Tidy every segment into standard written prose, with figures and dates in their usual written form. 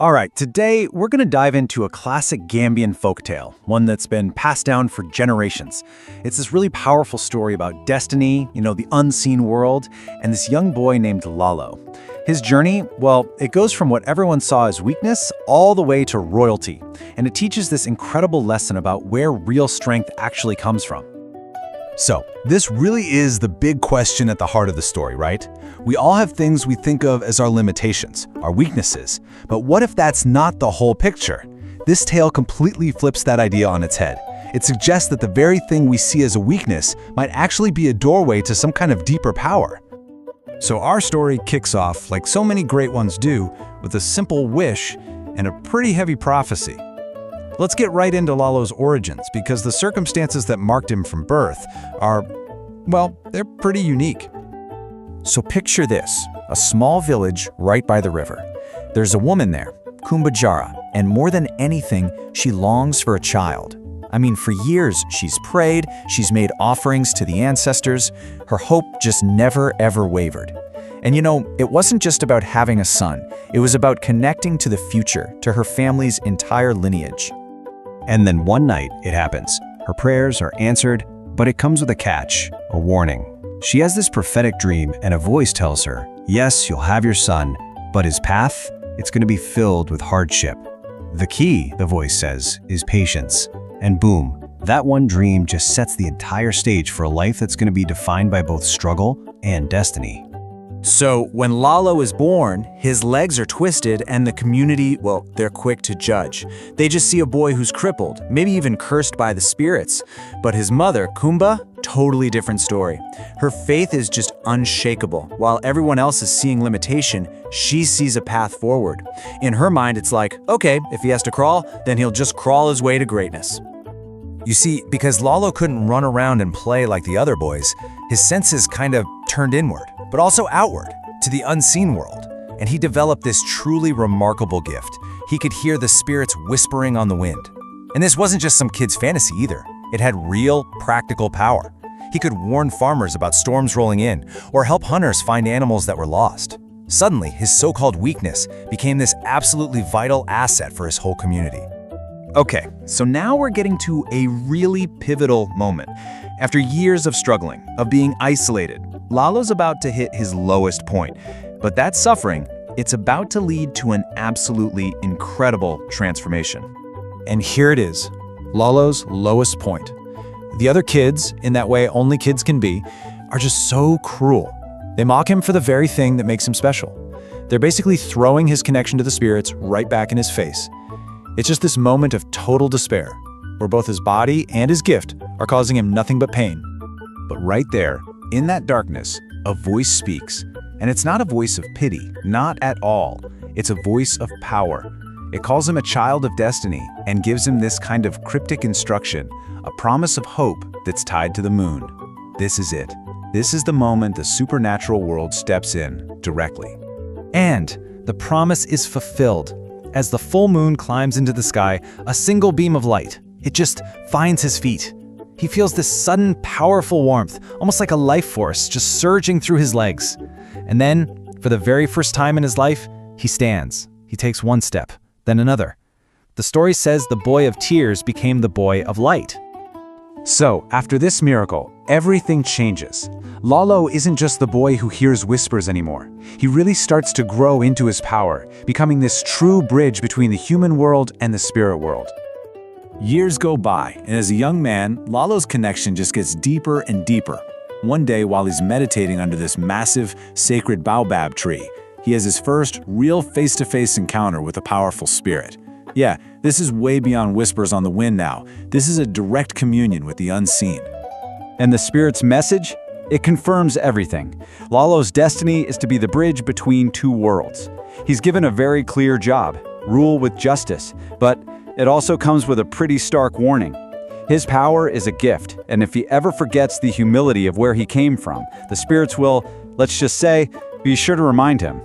All right, today we're going to dive into a classic Gambian folktale, one that's been passed down for generations. It's this really powerful story about destiny, the unseen world, and this young boy named Lalo. His journey, well, it goes from what everyone saw as weakness all the way to royalty, and it teaches this incredible lesson about where real strength actually comes from. So, this really is the big question at the heart of the story, right? We all have things we think of as our limitations, our weaknesses. But what if that's not the whole picture? This tale completely flips that idea on its head. It suggests that the very thing we see as a weakness might actually be a doorway to some kind of deeper power. So our story kicks off, like so many great ones do, with a simple wish and a pretty heavy prophecy. Let's get right into Lalo's origins, because the circumstances that marked him from birth are, well, they're pretty unique. So picture this, a small village right by the river. There's a woman there, Kumbajara, and more than anything, she longs for a child. I mean, for years, she's prayed, she's made offerings to the ancestors. Her hope just never, ever wavered. And it wasn't just about having a son. It was about connecting to the future, to her family's entire lineage. And then one night, it happens. Her prayers are answered, but it comes with a catch, a warning. She has this prophetic dream, and a voice tells her, yes, you'll have your son, but his path, it's going to be filled with hardship. The key, the voice says, is patience. And boom, that one dream just sets the entire stage for a life that's going to be defined by both struggle and destiny. So when Lalo is born, his legs are twisted and the community, well, they're quick to judge. They just see a boy who's crippled, maybe even cursed by the spirits. But his mother, Kumba, totally different story. Her faith is just unshakable. While everyone else is seeing limitation, she sees a path forward. In her mind, it's like, okay, if he has to crawl, then he'll just crawl his way to greatness. You see, because Lalo couldn't run around and play like the other boys, his senses kind of turned inward, but also outward, to the unseen world. And he developed this truly remarkable gift. He could hear the spirits whispering on the wind. And this wasn't just some kid's fantasy either. It had real, practical power. He could warn farmers about storms rolling in, or help hunters find animals that were lost. Suddenly, his so-called weakness became this absolutely vital asset for his whole community. Okay, so now we're getting to a really pivotal moment. After years of struggling, of being isolated, Lalo's about to hit his lowest point. But that suffering, it's about to lead to an absolutely incredible transformation. And here it is, Lalo's lowest point. The other kids, in that way only kids can be, are just so cruel. They mock him for the very thing that makes him special. They're basically throwing his connection to the spirits right back in his face. It's just this moment of total despair, where both his body and his gift are causing him nothing but pain. But right there, in that darkness, a voice speaks. And it's not a voice of pity, not at all. It's a voice of power. It calls him a child of destiny and gives him this kind of cryptic instruction, a promise of hope that's tied to the moon. This is it. This is the moment the supernatural world steps in directly. And the promise is fulfilled. As the full moon climbs into the sky, a single beam of light, it just finds his feet. He feels this sudden, powerful warmth, almost like a life force just surging through his legs. And then, for the very first time in his life, he stands. He takes one step, then another. The story says the boy of tears became the boy of light. So, after this miracle, everything changes. Lalo isn't just the boy who hears whispers anymore. He really starts to grow into his power, becoming this true bridge between the human world and the spirit world. Years go by, and as a young man, Lalo's connection just gets deeper and deeper. One day, while he's meditating under this massive, sacred baobab tree, he has his first real face-to-face encounter with a powerful spirit. Yeah, this is way beyond whispers on the wind now. This is a direct communion with the unseen. And the spirit's message? It confirms everything. Lalo's destiny is to be the bridge between two worlds. He's given a very clear job, rule with justice, but it also comes with a pretty stark warning. His power is a gift, and if he ever forgets the humility of where he came from, the spirits will, let's just say, be sure to remind him.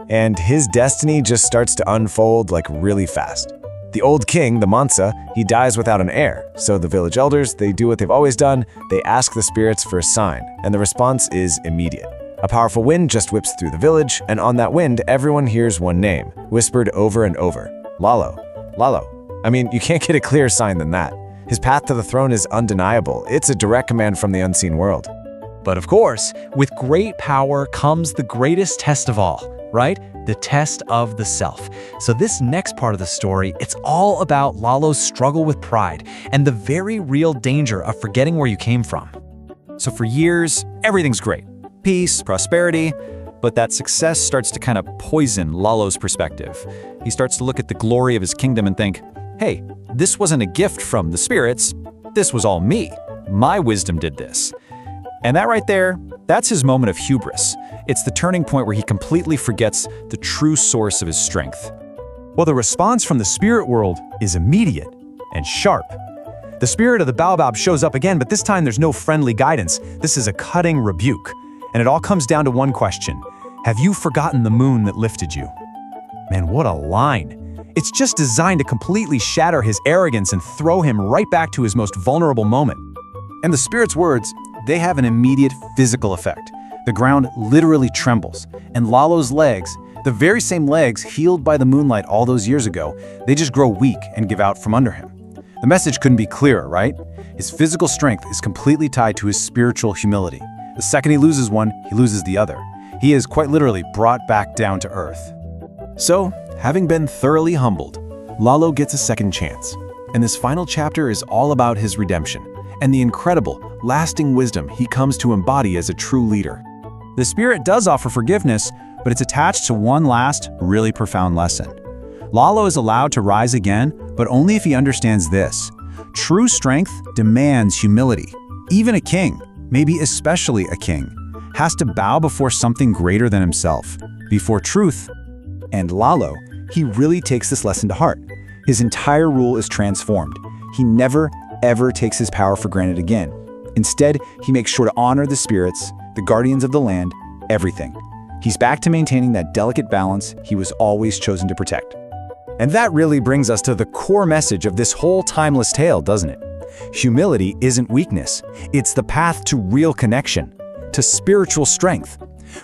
And his destiny just starts to unfold like really fast. The old king, the Mansa, he dies without an heir, so the village elders, they do what they've always done, they ask the spirits for a sign, and the response is immediate. A powerful wind just whips through the village, and on that wind, everyone hears one name, whispered over and over. Lalo. Lalo. I mean, you can't get a clearer sign than that. His path to the throne is undeniable. It's a direct command from the unseen world. But of course, with great power comes the greatest test of all, right? The test of the self. So this next part of the story, it's all about Lalo's struggle with pride and the very real danger of forgetting where you came from. So for years, everything's great. Peace, prosperity, but that success starts to kind of poison Lalo's perspective. He starts to look at the glory of his kingdom and think, hey, this wasn't a gift from the spirits, this was all me. My wisdom did this. And that right there, that's his moment of hubris. It's the turning point where he completely forgets the true source of his strength. Well, the response from the spirit world is immediate and sharp. The spirit of the baobab shows up again, but this time there's no friendly guidance. This is a cutting rebuke. And it all comes down to one question. Have you forgotten the moon that lifted you? Man, what a line. It's just designed to completely shatter his arrogance and throw him right back to his most vulnerable moment. And the spirit's words, they have an immediate physical effect. The ground literally trembles, and Lalo's legs, the very same legs healed by the moonlight all those years ago, they just grow weak and give out from under him. The message couldn't be clearer, right? His physical strength is completely tied to his spiritual humility. The second he loses one, he loses the other. He is quite literally brought back down to earth. So, having been thoroughly humbled, Lalo gets a second chance. And this final chapter is all about his redemption and the incredible, lasting wisdom he comes to embody as a true leader. The spirit does offer forgiveness, but it's attached to one last, really profound lesson. Lalo is allowed to rise again, but only if he understands this. True strength demands humility. Even a king, maybe especially a king, has to bow before something greater than himself, before truth. And Lalo, he really takes this lesson to heart. His entire rule is transformed. He never, ever takes his power for granted again. Instead, he makes sure to honor the spirits, the guardians of the land, everything. He's back to maintaining that delicate balance he was always chosen to protect. And that really brings us to the core message of this whole timeless tale, doesn't it? Humility isn't weakness. It's the path to real connection, to spiritual strength.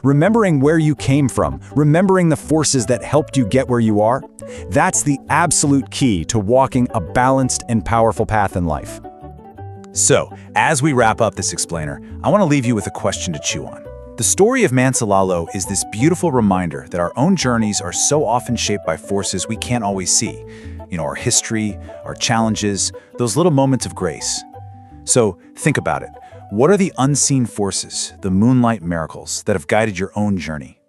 Remembering where you came from, remembering the forces that helped you get where you are, that's the absolute key to walking a balanced and powerful path in life. So, as we wrap up this explainer, I want to leave you with a question to chew on. The story of Mansa Lalo is this beautiful reminder that our own journeys are so often shaped by forces we can't always see. Our history, our challenges, those little moments of grace. So, think about it. What are the unseen forces, the moonlight miracles, that have guided your own journey?